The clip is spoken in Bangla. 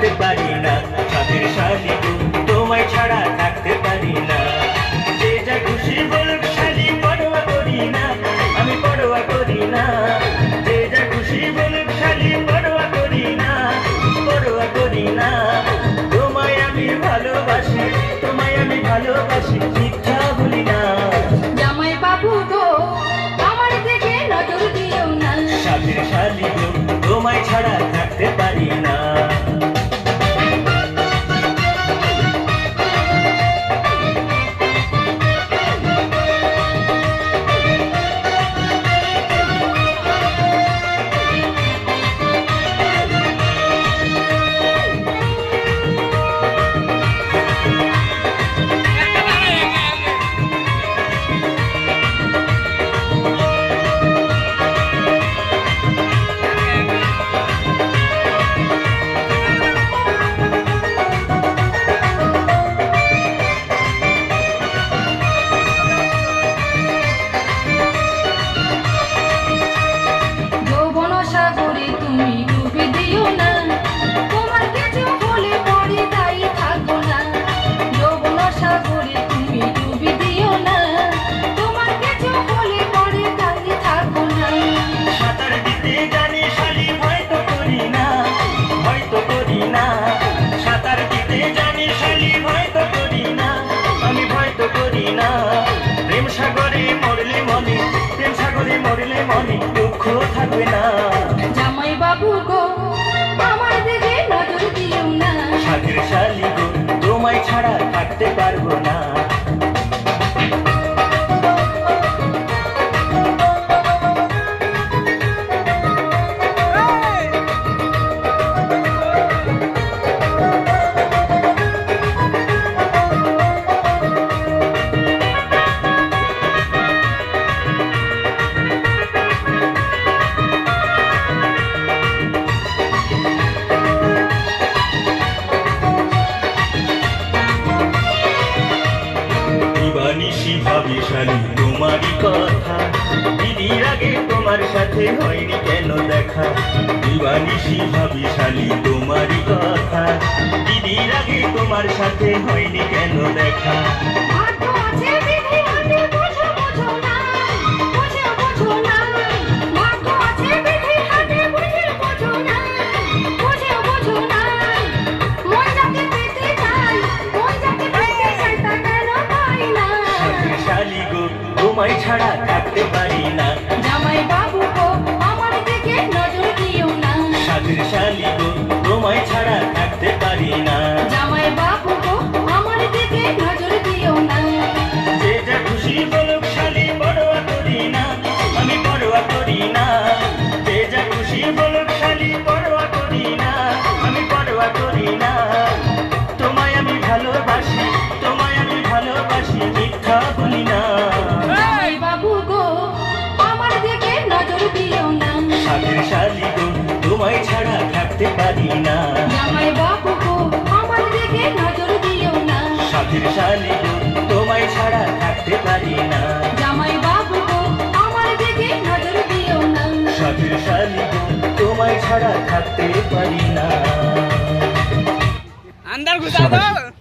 থাকতে পারি না। সাথের শালি গো তোমায় ছাড়া থাকতে পারি না। যে যা খুশি বলুক শালি পরোয়া করি না, আমি পরোয়া করি না। যে যা খুশি বলুক শালি পরোয়া করি না, পরোয়া করি না। তোমায় আমি ভালোবাসি, তোমায় আমি ভালোবাসি, মিথ্যা বলি না। জামাই বাবু গো আমার দিকে নজর দিও না। সাথের শালি গো তোমায় ছাড়া থাকতে পারি না। মরলে মনে দুঃখ থাকবে না। জামাই বাবু গো আমার দিকে নজর দিও না। সাথের শালি গো তোমায় ছাড়া থাকতে পারবো না। নিশি ভাবি শালি তোমারই কথা, দিদির আগে তোমার সাথে হয়নি কেন দেখা। দিবানিশি ভাবি শালি তোমারই কথা, দিদির আগে তোমার সাথে হয়নি কেন দেখা। তোমায় ছাড়া থাকতে পারি না। জামাই বাবু গো আমার দিকে নজর দিও না। সাথের শালি গো তোমায় ছাড়া থাকতে পারি না। জামাই বাবু গো আমার দিকে নজর দিও না। যে যা খুশি বলুক শালি পরোয়া করি না, আমি পরোয়া করি না। যে যা খুশি বলুক শালি পরোয়া করি না, আমি পরোয়া করি না। তোমায় আমি ভালোবাসি, তোমায় আমি ভালোবাসি, মিথ্যা বলি না। সাথের শালি গো তোমায় ছাড়া থাকতে পারি না। জামাই বাবু গো আমার দিকে নজর দিও না। সাথের শালি গো তোমায় ছাড়া থাকতে পারি না। জামাই বাবু গো আমার দিকে নজর দিও না। সাথের শালি গো তোমায় ছাড়া থাকতে পারি না। अंदर घुसा दो।